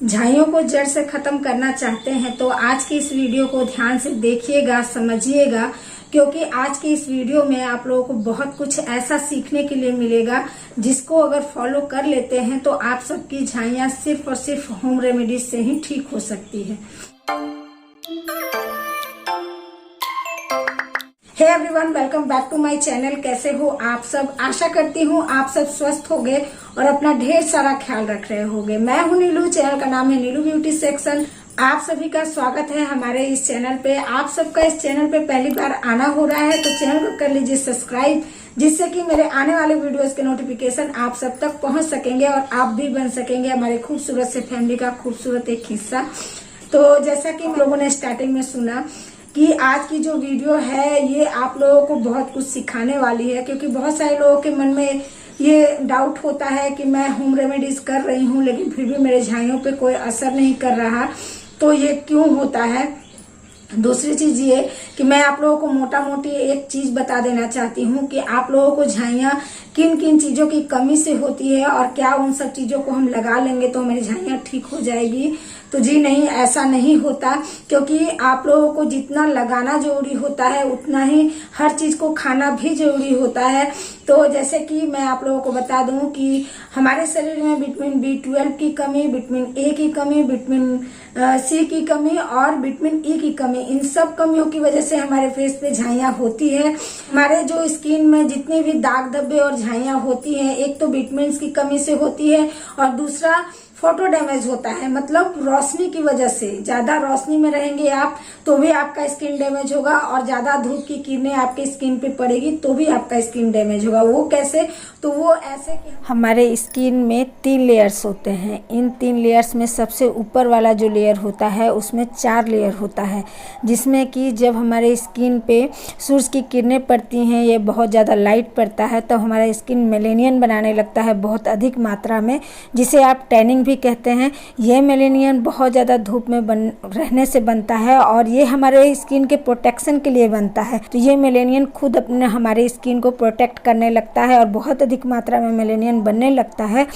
झाइयों को जड़ से खत्म करना चाहते हैं तो आज की इस वीडियो को ध्यान से देखिएगा, समझिएगा, क्योंकि आज की इस वीडियो में आप लोगों को बहुत कुछ ऐसा सीखने के लिए मिलेगा जिसको अगर फॉलो कर लेते हैं तो आप सबकी झाइयां सिर्फ और सिर्फ होम रेमेडीज से ही ठीक हो सकती है। Hey everyone, welcome back to my channel. कैसे हो आप सब? आशा करती हूँ आप सब स्वस्थ होंगे और अपना ढेर सारा ख्याल रख रहे होंगे। मैं हूँ नीलू, चैनल का नाम है नीलू ब्यूटी सेक्शन। आप सभी का स्वागत है हमारे इस चैनल पे। आप सबका इस चैनल पे पहली बार आना हो रहा है तो चैनल को कर लीजिए सब्सक्राइब, जिससे कि मेरे आने वाले वीडियोस के नोटिफिकेशन आप सब तक पहुंच सकेंगे और आप भी बन सकेंगे हमारे खूबसूरत से फैमिली का खूबसूरत एक हिस्सा। तो जैसा कि हम लोगों ने स्टार्टिंग में सुना कि आज की जो वीडियो है ये आप लोगों को बहुत कुछ सिखाने वाली है, क्योंकि बहुत सारे लोगों के मन में ये डाउट होता है कि मैं होम रेमेडीज कर रही हूँ लेकिन फिर भी मेरे झाइयों पे कोई असर नहीं कर रहा, तो ये क्यों होता है। दूसरी चीज ये कि मैं आप लोगों को मोटा मोटी एक चीज बता देना चाहती हूँ कि आप लोगों को झाइयां किन किन चीजों की कमी से होती है और क्या उन सब चीजों को हम लगा लेंगे तो हमारी झाइयां ठीक हो जाएगी। तो जी नहीं, ऐसा नहीं होता, क्योंकि आप लोगों को जितना लगाना जरूरी होता है उतना ही हर चीज को खाना भी जरूरी होता है। तो जैसे कि मैं आप लोगों को बता दूं कि हमारे शरीर में विटामिन B12 की कमी, विटामिन A की कमी, विटामिन C की कमी और विटामिन E की कमी, इन सब कमियों की वजह से हमारे फेस पे झाइयां होती है। हमारे जो स्किन में जितने भी दाग धब्बे और झाइयां होती हैं, एक तो विटामिन की कमी से होती है और दूसरा फोटो डैमेज होता है, मतलब रोशनी की वजह से। ज्यादा रोशनी में रहेंगे आप तो भी आपका स्किन डैमेज होगा और ज्यादा धूप की किरणें आपके स्किन पे पड़ेगी तो भी आपका स्किन डैमेज होगा। वो कैसे? तो वो ऐसे कि हमारे स्किन में 3 लेयर्स होते हैं। इन 3 लेयर्स में सबसे ऊपर वाला जो लेयर होता है उसमें 4 लेयर होता है, जिसमें कि जब हमारे स्किन पे सूरज की किरणें पड़ती हैं, ये बहुत ज़्यादा लाइट पड़ता है तो हमारा स्किन मेलेनियन बनाने लगता है बहुत अधिक मात्रा में, जिसे आप टैनिंग कहते हैं। ये मेलेनियन बहुत ज़्यादा धूप में रहने से बनता है और ये हमारे स्किन के प्रोटेक्शन के लिए बनता है। तो ये मेलेनियन खुद अपने हमारे स्किन को प्रोटेक्ट करने लगता है और बहुत अधिक मात्रा में मेलेनियन बनने लगता है।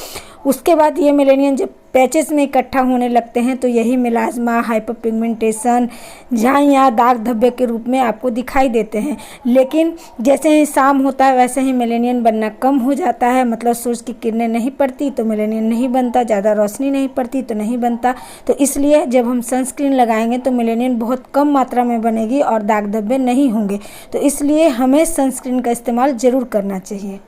उसके बाद ये मेलेनियन जब पैचेस में इकट्ठा होने लगते हैं तो यही मेलास्मा, हाइपरपिगमेंटेशन, झाइयाँ, दाग धब्बे के रूप में आपको दिखाई देते हैं। लेकिन जैसे ही शाम होता है वैसे ही मेलेनियन बनना कम हो जाता है, मतलब सूरज की किरणें नहीं पड़ती तो मेलेनियन नहीं बनता, ज़्यादा रोशनी नहीं पड़ती तो नहीं बनता। तो इसलिए जब हम सनस्क्रीन लगाएंगे तो मेलेनियन बहुत कम मात्रा में बनेगी और दाग धब्बे नहीं होंगे। तो इसलिए हमें सनस्क्रीन का इस्तेमाल ज़रूर करना चाहिए।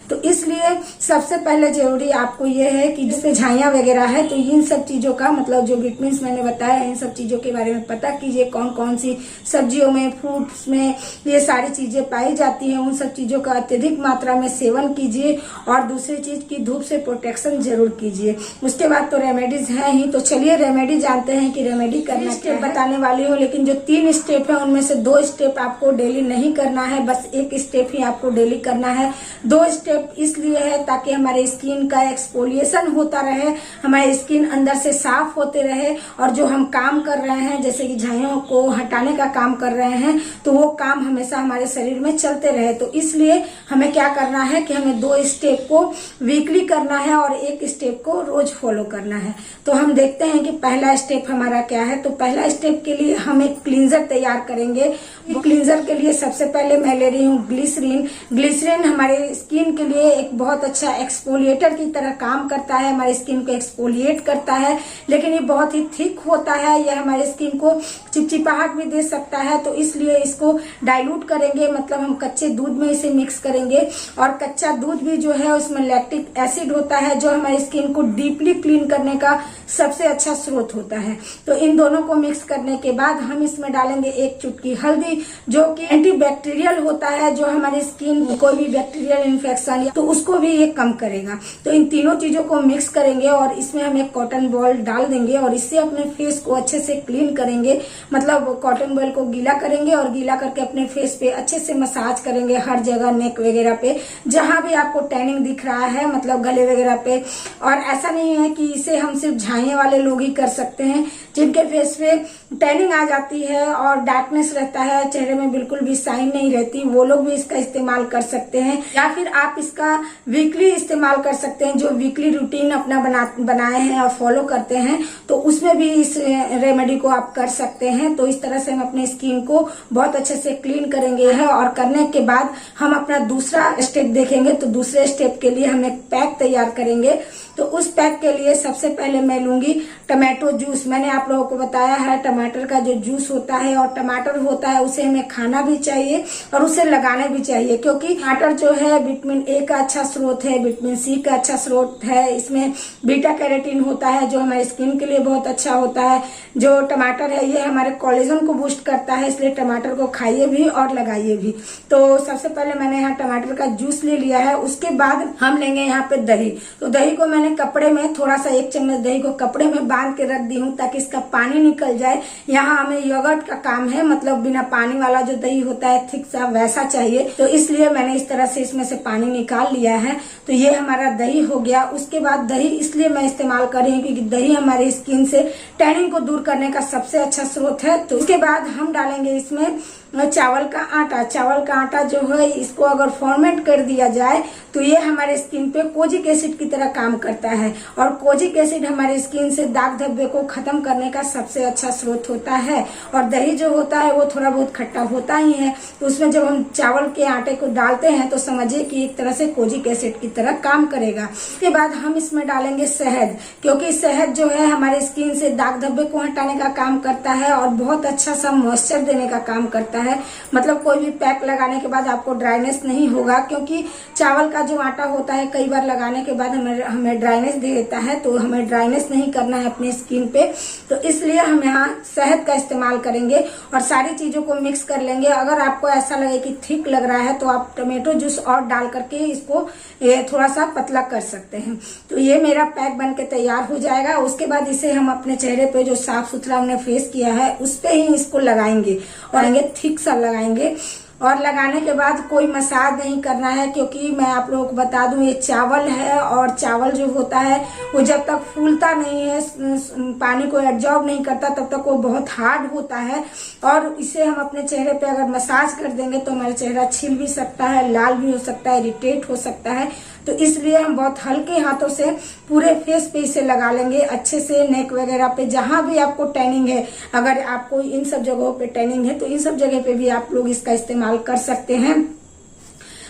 तो इसलिए सबसे पहले जरूरी आपको ये है कि जिसपे झाइयां वगैरह है तो इन सब चीजों का, मतलब जो विटामिन मैंने बताया, इन सब चीजों के बारे में पता कीजिए। कौन कौन सी सब्जियों में, फ्रूट्स में ये सारी चीजें पाई जाती हैं, उन सब चीजों का अत्यधिक मात्रा में सेवन कीजिए। और दूसरी चीज की धूप से प्रोटेक्शन जरूर कीजिए। उसके बाद तो रेमेडीज है ही, तो चलिए रेमेडी जानते हैं कि रेमेडी करना स्टेप बताने वाली हूँ। लेकिन जो 3 स्टेप है उनमें से 2 स्टेप आपको डेली नहीं करना है, बस 1 स्टेप ही आपको डेली करना है। 2 स्टेप इसलिए है ताकि हमारे स्किन का एक्सफोलिएशन होता रहे, हमारे स्किन अंदर से साफ होते रहे और जो हम काम कर रहे हैं जैसे कि झाइयों को हटाने का काम कर रहे हैं तो वो काम हमेशा हमारे शरीर में चलते रहे। तो इसलिए हमें क्या करना है कि हमें 2 स्टेप को वीकली करना है और 1 स्टेप को रोज फॉलो करना है। तो हम देखते हैं कि पहला स्टेप हमारा क्या है। तो पहला स्टेप के लिए हम एक क्लींजर तैयार करेंगे। क्लींजर के लिए सबसे पहले मैं ले रही हूँ ग्लिसरीन। ग्लिसरीन हमारे स्किन के लिए एक बहुत अच्छा एक्सफोलिएटर की तरह काम करता है, हमारी स्किन को एक्सफोलिएट करता है, लेकिन ये बहुत ही थिक होता है, यह हमारे स्किन को चिपचिपाहट भी दे सकता है। तो इसलिए इसको डाइल्यूट करेंगे, मतलब हम कच्चे दूध में इसे मिक्स करेंगे। और कच्चा दूध भी जो है उसमें लैक्टिक एसिड होता है जो हमारी स्किन को डीपली क्लीन करने का सबसे अच्छा स्रोत होता है। तो इन दोनों को मिक्स करने के बाद हम इसमें डालेंगे 1 चुटकी हल्दी, जो कि एंटीबैक्टीरियल होता है, जो हमारी स्किन कोई भी बैक्टीरियल इन्फेक्शन तो उसको भी ये कम करेगा। तो इन तीनों चीजों को मिक्स करेंगे और इसमें हम एक कॉटन बॉल डाल देंगे और इससे अपने फेस को अच्छे से क्लीन करेंगे। मतलब कॉटन बॉल को गीला करेंगे और गीला करके अपने फेस पे अच्छे से मसाज करेंगे, हर जगह, नेक वगैरह पे, जहां भी आपको टैनिंग दिख रहा है, मतलब गले वगैरह पे। और ऐसा नहीं है कि इसे हम सिर्फ झाइयां वाले लोग ही कर सकते हैं, जिनके फेस पे टैनिंग आ जाती है और डार्कनेस रहता है, चेहरे में बिल्कुल भी शाइन नहीं रहती, वो लोग भी इसका इस्तेमाल कर सकते हैं। या फिर आप इसका वीकली इस्तेमाल कर सकते हैं। जो वीकली रूटीन अपना बनाए हैं और फॉलो करते हैं तो उसमें भी इस रेमेडी को आप कर सकते हैं। तो इस तरह से हम अपने स्किन को बहुत अच्छे से क्लीन करेंगे है और करने के बाद हम अपना दूसरा स्टेप देखेंगे। तो दूसरे स्टेप के लिए हम एक पैक तैयार करेंगे। तो उस पैक के लिए सबसे पहले मैं लूंगी टमाटो जूस। मैंने आप लोगों को बताया है टमाटर का जो जूस होता है और टमाटर होता है उसे हमें खाना भी चाहिए और उसे लगाना भी चाहिए, क्योंकि टमाटर जो है विटामिन ए का अच्छा स्रोत है, विटामिन सी का अच्छा स्रोत है। इसमें बीटा कैरोटीन होता है जो हमारे स्किन के लिए बहुत अच्छा होता है। जो टमाटर है ये हमारे कोलेजन को बूस्ट करता है, इसलिए टमाटर को खाइए भी और लगाइए भी। तो सबसे पहले मैंने यहाँ टमाटर का जूस ले लिया है। उसके बाद हम लेंगे यहाँ पे दही। तो दही को मैंने कपड़े में थोड़ा सा 1 चम्मच दही को कपड़े में बांध के रख दी हूँ ताकि इसका पानी निकल जाए। यहाँ हमें योगर्ट का काम है, मतलब बिना पानी वाला जो दही होता है थिक सा वैसा चाहिए। तो इसलिए मैंने इस तरह से इसमें से पानी निकाल लिया है। तो ये हमारा दही हो गया। उसके बाद दही इसलिए मैं इस्तेमाल कर रही हूँ क्योंकि दही हमारी स्किन से टैनिंग को दूर करने का सबसे अच्छा स्रोत है। तो उसके बाद हम डालेंगे इसमें चावल का आटा। चावल का आटा जो है इसको अगर फॉर्मेट कर दिया जाए तो ये हमारे स्किन पे कोजिक एसिड की तरह काम करता है और कोजिक एसिड हमारे स्किन से दाग धब्बे को खत्म करने का सबसे अच्छा स्रोत होता है। और दही जो होता है वो थोड़ा बहुत खट्टा होता ही है। तो उसमें जब हम चावल के आटे को डालते हैं तो समझिए कि एक तरह से कोजिक एसिड की तरह काम करेगा। उसके बाद हम इसमें डालेंगे शहद, क्योंकि शहद जो है हमारे स्किन से दाग धब्बे को हटाने का काम करता है और बहुत अच्छा सा मॉइस्चर देने का काम करता है। मतलब कोई भी पैक लगाने के बाद आपको ड्राइनेस नहीं होगा, क्योंकि चावल का जो आटा होता है कई बार लगाने के बाद हमें ड्राइनेस दे देता है। तो हमें ड्राइनेस नहीं करना है अपनी स्किन पे, तो इसलिए हम यहाँ शहद का इस्तेमाल करेंगे और सारी चीजों को मिक्स कर लेंगे। अगर आपको ऐसा लगे कि थिक लग रहा है तो आप टमाटो जूस और डाल करके इसको थोड़ा सा पतला कर सकते हैं। तो ये मेरा पैक बन के तैयार हो जाएगा। उसके बाद इसे हम अपने चेहरे पे जो साफ सुथरा हमने फेस किया है उस पे ही इसको लगाएंगे और थिक सा लगाएंगे। और लगाने के बाद कोई मसाज नहीं करना है, क्योंकि मैं आप लोगों को बता दूं ये चावल है और चावल जो होता है वो जब तक फूलता नहीं है, पानी को एब्जॉर्ब नहीं करता, तब तक वो बहुत हार्ड होता है। और इसे हम अपने चेहरे पे अगर मसाज कर देंगे तो हमारा चेहरा छिल भी सकता है, लाल भी हो सकता है, इरिटेट हो सकता है। तो इसलिए हम बहुत हल्के हाथों से पूरे फेस पे इसे लगा लेंगे अच्छे से, नेक वगैरह पे जहां भी आपको टैनिंग है। अगर आपको इन सब जगहों पे टैनिंग है तो इन सब जगह पे भी आप लोग इसका इस्तेमाल कर सकते हैं।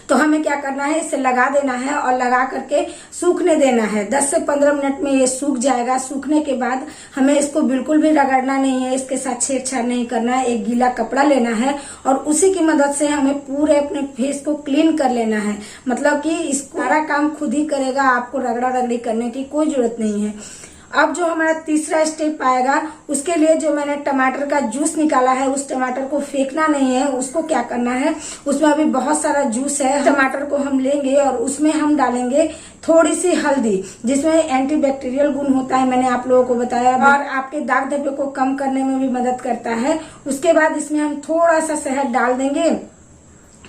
तो हमें क्या करना है, इसे लगा देना है और लगा करके सूखने देना है। 10 से 15 मिनट में ये सूख जाएगा। सूखने के बाद हमें इसको बिल्कुल भी रगड़ना नहीं है, इसके साथ छेड़छाड़ नहीं करना है। एक गीला कपड़ा लेना है और उसी की मदद से हमें पूरे अपने फेस को क्लीन कर लेना है। मतलब कि इसको सारा काम खुद ही करेगा, आपको रगड़ा रगड़ी करने की कोई जरूरत नहीं है। अब जो हमारा तीसरा स्टेप आएगा उसके लिए जो मैंने टमाटर का जूस निकाला है उस टमाटर को फेंकना नहीं है। उसको क्या करना है, उसमें अभी बहुत सारा जूस है। टमाटर को हम लेंगे और उसमें हम डालेंगे थोड़ी सी हल्दी, जिसमें एंटीबैक्टीरियल गुण होता है, मैंने आप लोगों को बताया, और आपके दाग धब्बे को कम करने में भी मदद करता है। उसके बाद इसमें हम थोड़ा सा शहद डाल देंगे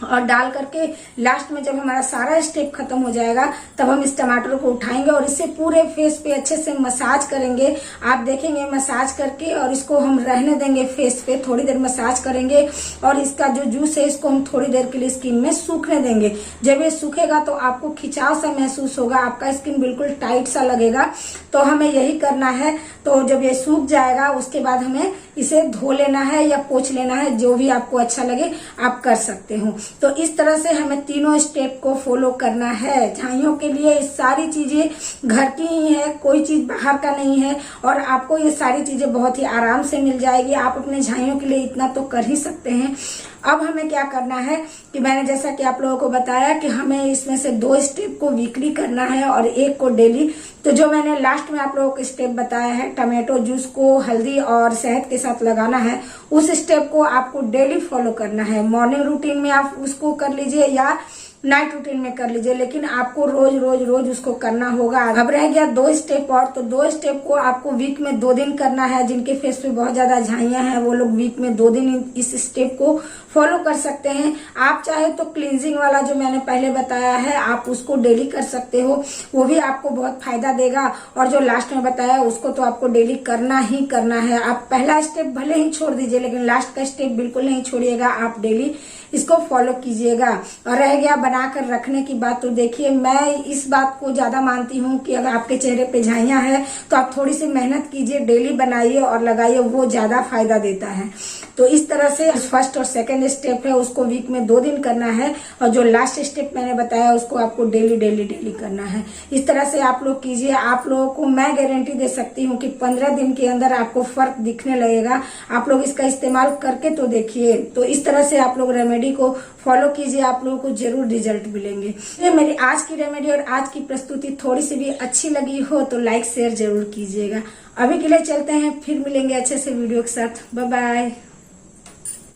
और डाल करके लास्ट में जब हमारा सारा स्टेप खत्म हो जाएगा तब हम इस टमाटर को उठाएंगे और इसे पूरे फेस पे अच्छे से मसाज करेंगे। आप देखेंगे मसाज करके, और इसको हम रहने देंगे फेस पे, थोड़ी देर मसाज करेंगे और इसका जो जूस है इसको हम थोड़ी देर के लिए स्किन में सूखने देंगे। जब ये सूखेगा तो आपको खिंचाव सा महसूस होगा, आपका स्किन बिल्कुल टाइट सा लगेगा। तो हमें यही करना है। तो जब ये सूख जाएगा उसके बाद हमें इसे धो लेना है या पोंछ लेना है, जो भी आपको अच्छा लगे आप कर सकते हो। तो इस तरह से हमें तीनों स्टेप को फॉलो करना है। झाइयों के लिए ये सारी चीजें घर की ही है, कोई चीज बाहर का नहीं है और आपको ये सारी चीजें बहुत ही आराम से मिल जाएगी। आप अपने झाइयों के लिए इतना तो कर ही सकते हैं। अब हमें क्या करना है कि मैंने जैसा कि आप लोगों को बताया कि हमें इसमें से 2 स्टेप को वीकली करना है और 1 को डेली। तो जो मैंने लास्ट में आप लोगों को स्टेप बताया है टमाटो जूस को हल्दी और शहद के साथ लगाना है, उस स्टेप को आपको डेली फॉलो करना है। मॉर्निंग रूटीन में आप उसको कर लीजिए या नाइट रूटीन में कर लीजिए, लेकिन आपको रोज रोज रोज उसको करना होगा। अब रह गया 2 स्टेप और, तो 2 स्टेप को आपको वीक में 2 दिन करना है। जिनके फेस पे बहुत ज्यादा झाइयां हैं वो लोग वीक में 2 दिन इस स्टेप को फॉलो कर सकते हैं। आप चाहे तो क्लींजिंग वाला जो मैंने पहले बताया है आप उसको डेली कर सकते हो, वो भी आपको बहुत फायदा देगा। और जो लास्ट में बताया उसको तो आपको डेली करना ही करना है। आप पहला स्टेप भले ही छोड़ दीजिए लेकिन लास्ट का स्टेप बिल्कुल नहीं छोड़िएगा, आप डेली इसको फॉलो कीजिएगा। और रह गया बनाकर रखने की बात, तो देखिए मैं इस बात को ज्यादा मानती हूँ कि अगर आपके चेहरे पे झाइयां है तो आप थोड़ी सी मेहनत कीजिए, डेली बनाइए और लगाइए, वो ज्यादा फायदा देता है। तो इस तरह से फर्स्ट और सेकंड स्टेप है उसको वीक में 2 दिन करना है, और जो लास्ट स्टेप मैंने बताया उसको आपको डेली डेली डेली करना है। इस तरह से आप लोग कीजिए, आप लोगों को मैं गारंटी दे सकती हूँ कि 15 दिन के अंदर आपको फर्क दिखने लगेगा। आप लोग इसका इस्तेमाल करके तो देखिए। तो इस तरह से आप लोग रेमेडी को फॉलो कीजिए, आप लोगों को जरूर रिजल्ट मिलेंगे। ये मेरी आज की रेमेडी और आज की प्रस्तुति थोड़ी सी भी अच्छी लगी हो तो लाइक शेयर जरूर कीजिएगा। अभी के लिए चलते हैं, फिर मिलेंगे अच्छे से वीडियो के साथ। Bye bye.